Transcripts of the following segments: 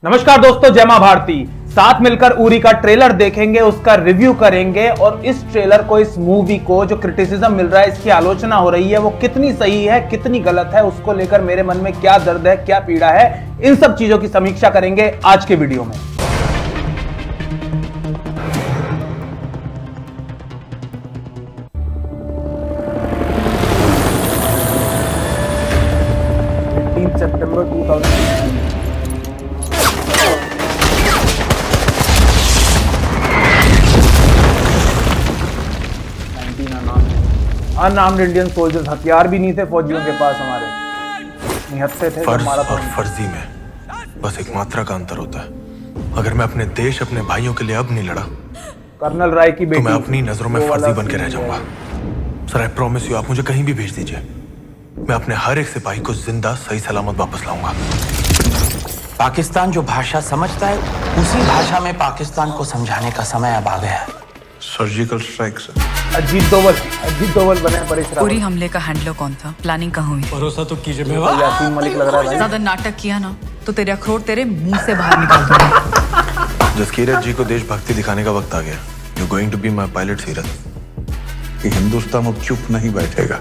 नमस्कार दोस्तों, जय मां भारती। साथ मिलकर उरी का ट्रेलर देखेंगे, उसका रिव्यू करेंगे और इस ट्रेलर को, इस मूवी को जो क्रिटिसिज्म मिल रहा है, इसकी आलोचना हो रही है, वो कितनी सही है, कितनी गलत है, उसको लेकर मेरे मन में क्या दर्द है, क्या पीड़ा है, इन सब चीजों की समीक्षा करेंगे आज के वीडियो में। सितंबर 2019 अनआर्म्ड इंडियन सोल्जर्स, हथियार भी नहीं थे फौजियों के पास, हमारे निहत्थे थे। फर्ज और फर्जी में बस एक मात्रा का अंतर होता है। अगर मैं अपने देश, अपने भाइयों के लिए अब नहीं लड़ा, कर्नल राय की बेटी, तो मैं अपनी नजरों में फर्जी बन के रह जाऊंगा। सर, आई प्रॉमिस यू, आप मुझे कहीं भी भेज दीजिए, मैं अपने हर एक सिपाही को जिंदा सही सलामत वापस लाऊंगा। पाकिस्तान जो भाषा समझता है, उसी भाषा में पाकिस्तान को समझाने का समय अब आ गया है। Surgical strike sir. Ajit Doval बने परेश रावल। पूरी हमले का हैंडलर कौन था? प्लानिंग कहाँ हुई? भरोसा तो कीजिए। यासीन मलिक लग रहा है भाई। ज्यादा नाटक किया ना तो तेरे अखरोट तेरे मुंह से बाहर निकाल दूंगा। जसकीरत जी को देशभक्ति दिखाने का वक्त आ गया। You going to be my pilot Seerat. कि हिंदुस्तान अब चुप नहीं बैठेगा।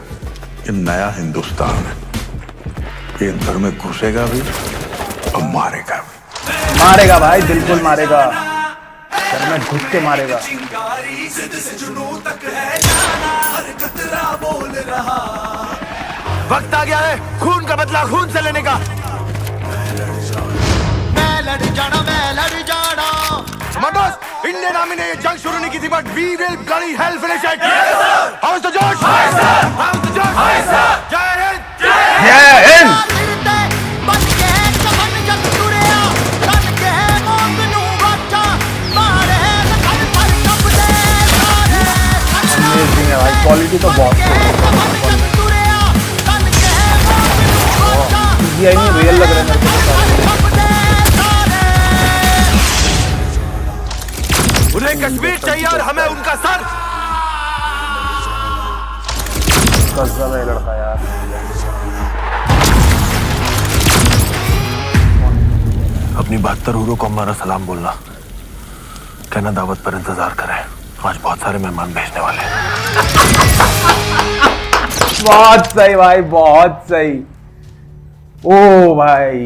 ये नया हिंदुस्तान है, ये अंदर में घुसेगा भी और मारेगा भी। मारेगा भाई, बिल्कुल मारेगा, घर में घुस के मारेगा। वक्त आ गया है खून का बदला खून से लेने का। मैं लड़ जाना। दोस्त, इंडियन आर्मी ने ये जंग शुरू नहीं की थी, but we will bloody hell finish it. How is the josh? How is the josh? जय हिंद, जय हिंद। अमेजिंग है भाई, क्वालिटी तो बहुत CGI नहीं, रियल लग रहा है मेरे को। उन्हें कश्मीर चाहिए और हमें उनका सर। गजब है लड़का यार। अपनी 72 हूरों को हमारा सलाम बोलना, कहना दावत पर इंतजार करें, आज बहुत सारे मेहमान भेजने वाले हैं। बहुत सही भाई, बहुत सही। ओ भाई,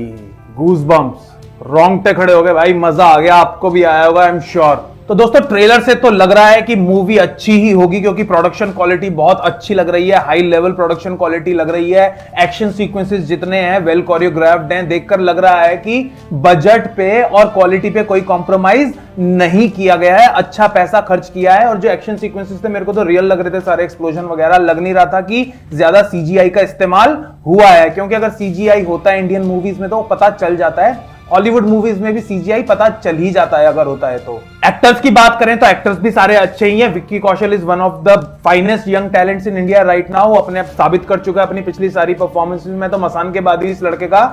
गूज बम्प्स, रोंगटे खड़े हो गए भाई, मजा आ गया। आपको भी आया होगा, आई एम श्योर। तो दोस्तों, ट्रेलर से तो लग रहा है कि मूवी अच्छी ही होगी, क्योंकि प्रोडक्शन क्वालिटी बहुत अच्छी लग रही है, हाई लेवल प्रोडक्शन क्वालिटी लग रही है। एक्शन सीक्वेंसेस जितने हैं वेल कोरियोग्राफ्ड हैं, देखकर लग रहा है कि बजट पे और क्वालिटी पे कोई कॉम्प्रोमाइज नहीं किया गया है, अच्छा पैसा खर्च किया है। और जो एक्शन सीक्वेंसेस थे, मेरे को तो रियल लग रहे थे सारे, एक्सप्लोजन वगैरह। लग नहीं रहा था कि ज्यादा सीजीआई का इस्तेमाल हुआ है, क्योंकि अगर सीजीआई होता है इंडियन मूवीज में तो पता चल जाता है, हॉलीवुड मूवीज में भी सीजीआई पता चल ही जाता है अगर होता है तो। एक्टर्स की बात करें तो एक्टर्स भी सारे अच्छे ही हैं। Vicky Kaushal is one of the finest young talents in India right now. वो अपने आप साबित कर चुका है अपनी पिछली सारी परफॉर्मेंसेस में। तो मसान के बाद ही इस लड़के का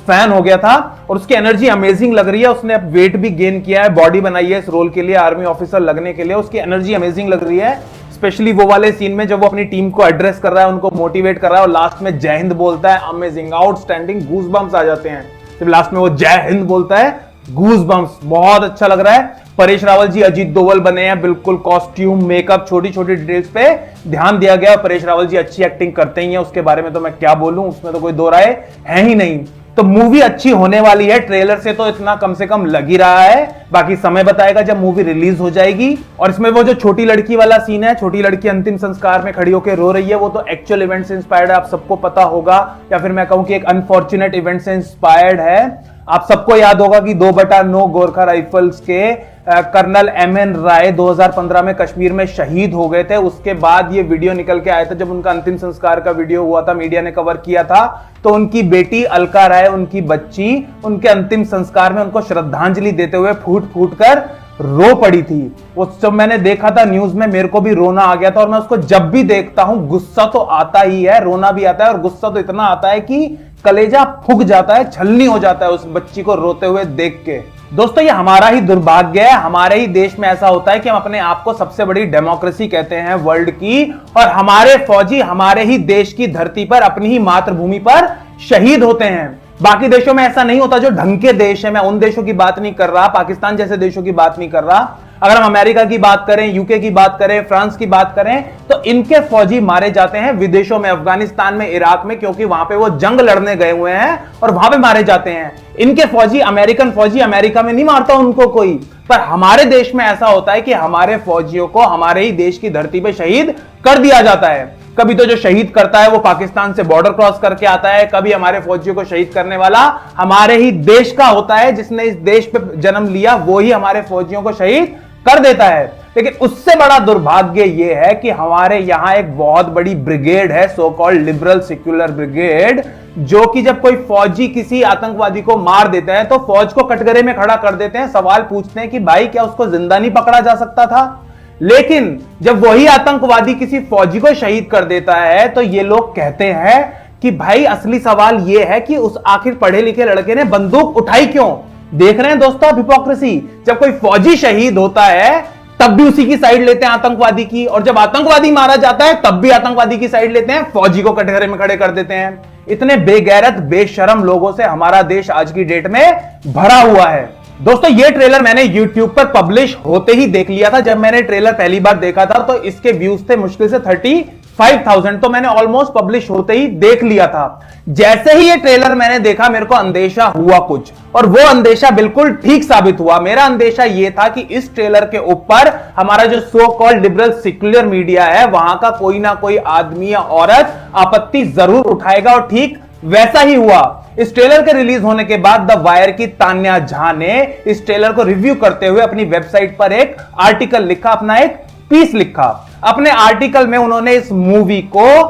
फैन हो गया था और उसकी एनर्जी अमेजिंग लग रही है। उसने अब वेट भी गेन किया है, बॉडी बनाई है इस रोल के लिए, आर्मी ऑफिसर लगने के लिए। उसकी एनर्जी अमेजिंग लग रही है, स्पेशली वो वाले सीन में जब वो अपनी टीम को एड्रेस कर रहा है, उनको मोटिवेट कर रहा है और लास्ट में जय हिंद बोलता है। अमेजिंग, आउटस्टैंडिंग, गूज बम्प्स आ जाते हैं जब लास्ट में वो जय हिंद बोलता है। गूज बम्प्स, बहुत अच्छा लग रहा है। परेश रावल जी अजीत दोवल बने हैं, बिल्कुल कॉस्ट्यूम, मेकअप, छोटी छोटी डिटेल्स पे ध्यान दिया गया। परेश रावल जी अच्छी एक्टिंग करते ही हैं, उसके बारे में तो मैं क्या बोलूं, उसमें तो कोई दो राय है ही नहीं। तो मूवी अच्छी होने वाली है, ट्रेलर से तो इतना कम से कम लग ही रहा है। बाकी समय बताएगा जब मूवी रिलीज हो जाएगी। और इसमें वो जो छोटी लड़की वाला सीन है, छोटी लड़की अंतिम संस्कार में खड़ी होकर रो रही है, वो तो एक्चुअल इवेंट से इंस्पायर्ड है, आप सबको पता होगा। या फिर मैं कहूं कि एक अनफॉर्चुनेट इवेंट से इंस्पायर्ड है। आप सबको याद होगा कि 2/9 गोरखा राइफल्स के कर्नल MN राय 2015 में कश्मीर में शहीद हो गए थे। उसके बाद ये वीडियो निकल के आया था, जब उनका अंतिम संस्कार का वीडियो हुआ था, मीडिया ने कवर किया था। तो उनकी बेटी अलका राय, उनकी बच्ची, उनके अंतिम संस्कार में उनको श्रद्धांजलि देते हुए फूट फूट कर रो पड़ी थी। वो जब मैंने देखा था न्यूज में, मेरे को भी रोना आ गया था। और मैं उसको जब भी देखता हूं गुस्सा तो आता ही है, रोना भी आता है, और गुस्सा तो इतना आता है कि कलेजा फूक जाता है, छलनी हो जाता है उस बच्ची को रोते हुए देख के। दोस्तों, ये हमारा ही दुर्भाग्य है। हमारे ही देश में ऐसा होता है कि हम अपने आप को सबसे बड़ी डेमोक्रेसी कहते हैं वर्ल्ड की, और हमारे फौजी हमारे ही देश की धरती पर, अपनी ही मातृभूमि पर शहीद होते हैं। बाकी देशों में ऐसा नहीं होता, जो ढंग के देश है, मैं उन देशों की बात नहीं कर रहा, पाकिस्तान जैसे देशों की बात नहीं कर रहा, अगर हम अमेरिका की बात करें, यूके की बात करें, फ्रांस की बात करें, तो इनके फौजी मारे जाते हैं विदेशों में, अफगानिस्तान में, इराक में, क्योंकि वहां पे वो जंग लड़ने गए हुए हैं और वहां पे मारे जाते हैं। इनके फौजी, अमेरिकन फौजी अमेरिका में नहीं मारता उनको कोई, पर हमारे देश में ऐसा होता है कि हमारे फौजियों को हमारे ही देश की धरती पे शहीद कर दिया जाता है। कभी तो जो शहीद करता है वो पाकिस्तान से बॉर्डर क्रॉस करके आता है, कभी हमारे फौजियों को शहीद करने वाला हमारे ही देश का होता है, जिसने इस देश पे जन्म लिया वो ही हमारे फौजियों को शहीद कर देता है। लेकिन उससे बड़ा दुर्भाग्य यह है कि हमारे यहां एक बहुत बड़ी ब्रिगेड है, so called liberal secular brigade, जो कि जब कोई फौजी किसी आतंकवादी को मार देता है तो फौज को कटघरे में खड़ा कर देते हैं, सवाल पूछते हैं कि भाई क्या उसको जिंदा नहीं पकड़ा जा सकता था? लेकिन जब वही आतंकवादी किसी फौजी को शहीद कर देता है तो ये लोग कहते हैं कि भाई असली सवाल यह है कि उस आखिर पढ़े लिखे लड़के ने बंदूक उठाई क्यों? देख रहे हैं दोस्तों आप हिपोक्रेसी, जब कोई फौजी शहीद होता है तब भी उसी की साइड लेते हैं आतंकवादी की, और जब आतंकवादी मारा जाता है तब भी आतंकवादी की साइड लेते हैं, फौजी को कटघरे में खड़े कर देते हैं। इतने बेगैरत बेशरम लोगों से हमारा देश आज की डेट में भरा हुआ है। दोस्तों ये ट्रेलर मैंने YouTube पर पब्लिश होते ही देख लिया था। जब मैंने ट्रेलर पहली बार देखा था तो इसके व्यूज थे मुश्किल से 35,000, तो मैंने ऑलमोस्ट पब्लिश होते ही देख लिया था। जैसे ही ये ट्रेलर मैंने देखा मेरे को अंदेशा हुआ कुछ, और वो अंदेशा बिल्कुल ठीक साबित हुआ। मेरा अंदेशा ये था कि इस ट्रेलर के ऊपर हमारा जो so called liberal secular media है वहां का कोई ना कोई आदमी या औरत आपत्ति जरूर उठाएगा, और ठीक वैसा ही हुआ। इस ट्रेलर के रिलीज होने के बाद द वायर की तान्या झा ने इस ट्रेलर को रिव्यू करते हुए अपनी वेबसाइट पर एक आर्टिकल लिखा, अपना एक पीस लिखा। अपने आर्टिकल में उन्होंने इस मूवी को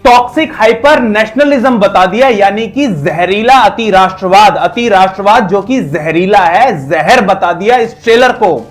टॉक्सिक हाइपर नेशनलिज्म बता दिया, यानी कि जहरीला अति राष्ट्रवाद जो कि जहरीला है, जहर बता दिया इस ट्रेलर को।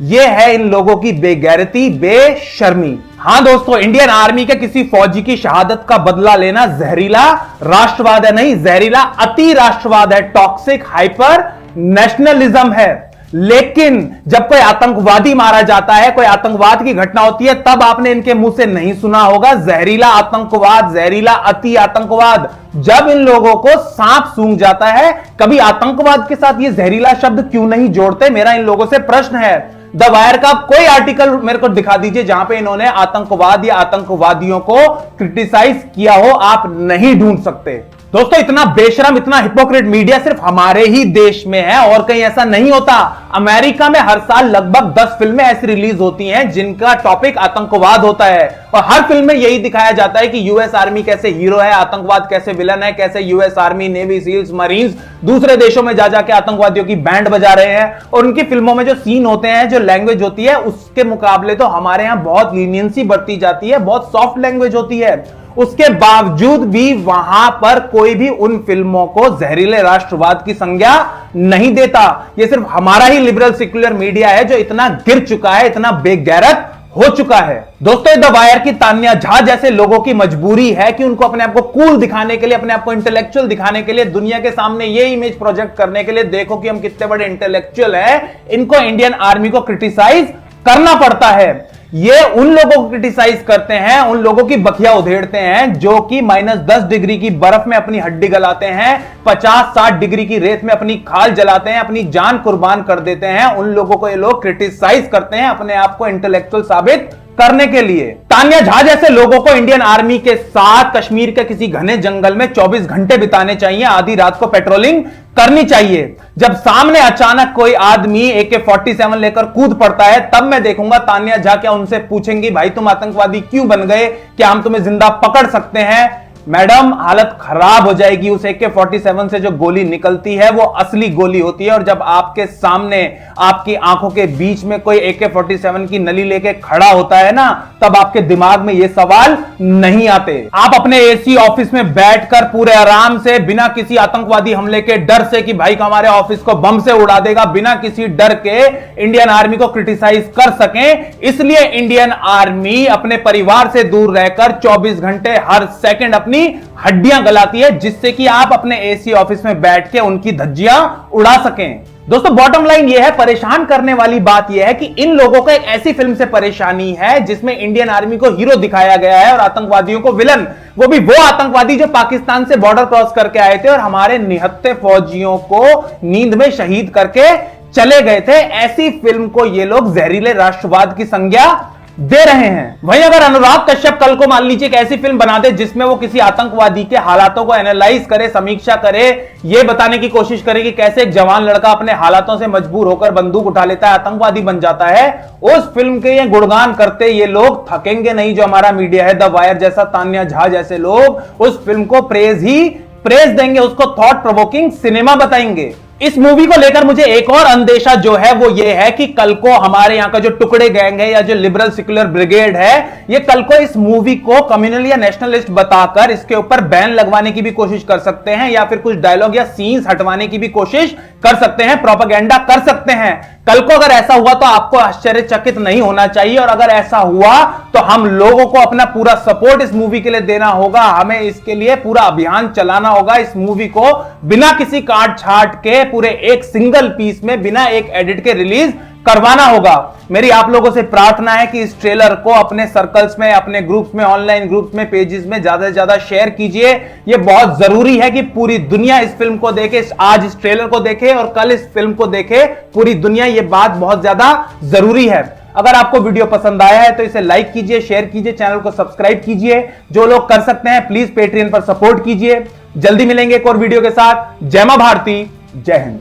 यह है इन लोगों की बेगैरती, बेशर्मी। हां दोस्तों, इंडियन आर्मी के किसी फौजी की शहादत का बदला लेना जहरीला राष्ट्रवाद है, नहीं, जहरीला अति राष्ट्रवाद है, टॉक्सिक हाइपर नेशनलिज्म है। लेकिन जब कोई आतंकवादी मारा जाता है, कोई आतंकवाद की घटना होती है, तब आपने इनके मुंह से नहीं सुना होगा जहरीला आतंकवाद, जहरीला अति आतंकवाद। जब इन लोगों को सांप सूंघ जाता है, कभी आतंकवाद के साथ ये जहरीला शब्द क्यों नहीं जोड़ते? मेरा इन लोगों से प्रश्न है। द वायर का कोई आर्टिकल मेरे को दिखा दीजिए जहां पे इन्होंने आतंकवाद या आतंकवादियों को क्रिटिसाइज किया हो, आप नहीं ढूंढ सकते। दोस्तों इतना बेशरम, इतना हिपोक्रेट मीडिया सिर्फ हमारे ही देश में है, और कहीं ऐसा नहीं होता। अमेरिका में हर साल लगभग 10 फिल्में ऐसी रिलीज होती हैं जिनका टॉपिक आतंकवाद होता है, और हर फिल्म में यही दिखाया जाता है कि यूएस आर्मी कैसे हीरो है, आतंकवाद कैसे विलन है, कैसे US army, navy seals, marines दूसरे देशों में जा जाके आतंकवादियों की बैंड बजा रहे हैं। और उनकी फिल्मों में जो सीन होते हैं, जो लैंग्वेज होती है, उसके मुकाबले तो हमारे यहां बहुत लीनियंसी बरती जाती है, बहुत सॉफ्ट लैंग्वेज होती है। उसके बावजूद भी वहां पर कोई भी उन फिल्मों को जहरीले राष्ट्रवाद की संज्ञा नहीं देता। यह सिर्फ हमारा ही लिबरल सेक्युलर मीडिया है जो इतना गिर चुका है, इतना बेगैरत हो चुका है। दोस्तों द वायर की तान्या झा जैसे लोगों की मजबूरी है कि उनको अपने आप को कूल दिखाने के लिए, अपने आप को इंटेलेक्चुअल दिखाने के लिए, दुनिया के सामने ये इमेज प्रोजेक्ट करने के लिए, देखो कि हम कितने बड़े इंटेलेक्चुअल हैं, इनको इंडियन आर्मी को क्रिटिसाइज करना पड़ता है। ये उन लोगों को क्रिटिसाइज करते हैं, उन लोगों की बखिया उधेड़ते हैं जो कि -10 डिग्री की बर्फ में अपनी हड्डी गलाते हैं, 50-60 डिग्री की रेत में अपनी खाल जलाते हैं, अपनी जान कुर्बान कर देते हैं। उन लोगों को ये लोग क्रिटिसाइज करते हैं अपने आप को इंटेलेक्चुअल साबित करने के लिए। तान्या झा जैसे लोगों को इंडियन आर्मी के साथ कश्मीर के किसी घने जंगल में 24 घंटे बिताने चाहिए, आधी रात को पेट्रोलिंग करनी चाहिए। जब सामने अचानक कोई आदमी AK-47 लेकर कूद पड़ता है, तब मैं देखूंगा तान्या झा क्या उनसे पूछेंगी भाई तुम आतंकवादी क्यों बन गए, क्या हम तुम्हें जिंदा पकड़ सकते हैं? मैडम हालत खराब हो जाएगी। उस AK-47 से जो गोली निकलती है वो असली गोली होती है, और जब आपके सामने आपकी आंखों के बीच में कोई AK-47 की नली लेके खड़ा होता है ना, तब आपके दिमाग में ये सवाल नहीं आते। आप अपने AC ऑफिस में बैठकर पूरे आराम से, बिना किसी आतंकवादी हमले के डर से कि भाई हमारे ऑफिस को बम से उड़ा देगा, बिना किसी डर के इंडियन आर्मी को क्रिटिसाइज कर सकें, इसलिए इंडियन आर्मी अपने परिवार से दूर रहकर 24 घंटे हर सेकंड अपनी अपनी हड्डियां गलाती है, जिससे कि आप अपने एसी ऑफिस में बैठ के उनकी धज्जियां उड़ा सकें। दोस्तों बॉटम लाइन यह है, परेशान करने वाली बात यह है कि इन लोगों को एक ऐसी फिल्म से परेशानी है जिसमें इंडियन आर्मी को हीरो दिखाया गया है और आतंकवादियों को विलन, वो भी वो आतंकवादी जो पाकिस्तान से बॉर्डर क्रॉस करके आए थे और हमारे निहत्थे फौजियों को नींद में शहीद करके चले गए थे। ऐसी फिल्म को ये लोग जहरीले राष्ट्रवाद की संज्ञा दे रहे हैं। वहीं अगर अनुराग कश्यप कल को मान लीजिए एक ऐसी फिल्म बना दे जिसमें वो किसी आतंकवादी के हालातों को एनालाइज करे, समीक्षा करे, ये बताने की कोशिश करे कि कैसे एक जवान लड़का अपने हालातों से मजबूर होकर बंदूक उठा लेता है, आतंकवादी बन जाता है, उस फिल्म के ये गुणगान करते ये लोग थकेंगे नहीं। जो हमारा मीडिया है, द वायर जैसा, तान्या झा जैसे लोग उस फिल्म को प्रेज देंगे, उसको थॉट प्रोवोकिंग सिनेमा बताएंगे। इस मूवी को लेकर मुझे एक और अंदेशा जो है वो ये है कि कल को हमारे यहां का जो टुकड़े गैंग है या जो लिबरल सेक्युलर ब्रिगेड है, ये कल को इस मूवी को कम्युनल या नेशनलिस्ट बताकर इसके ऊपर बैन लगवाने की भी कोशिश कर सकते हैं, या फिर कुछ डायलॉग या सीन्स हटवाने की भी कोशिश कर सकते हैं, प्रोपेगेंडा कर सकते हैं। कल को अगर ऐसा हुआ तो आपको आश्चर्यचकित नहीं होना चाहिए, और अगर ऐसा हुआ तो हम लोगों को अपना पूरा सपोर्ट इस मूवी के लिए देना होगा। हमें इसके लिए पूरा अभियान चलाना होगा। इस मूवी को बिना किसी काट छाट के पूरे एक सिंगल पीस में, बिना एक एडिट के रिलीज करवाना होगा। मेरी आप लोगों से प्रार्थना है कि इस ट्रेलर को अपने सर्कल्स में, अपने ग्रुप्स में, ऑनलाइन ग्रुप्स में, पेजेस में ज्यादा से ज्यादा शेयर कीजिए। यह बहुत जरूरी है कि पूरी दुनिया इस फिल्म को देखे, आज इस ट्रेलर को देखे और कल इस फिल्म को देखे पूरी दुनिया। यह बात बहुत ज्यादा जरूरी है। अगर आपको वीडियो पसंद आया है तो इसे लाइक कीजिए, शेयर कीजिए, चैनल को सब्सक्राइब कीजिए। जो लोग कर सकते हैं प्लीज पेट्रियन पर सपोर्ट कीजिए। जल्दी मिलेंगे एक और वीडियो के साथ। जय मां भारती, जय हिंद।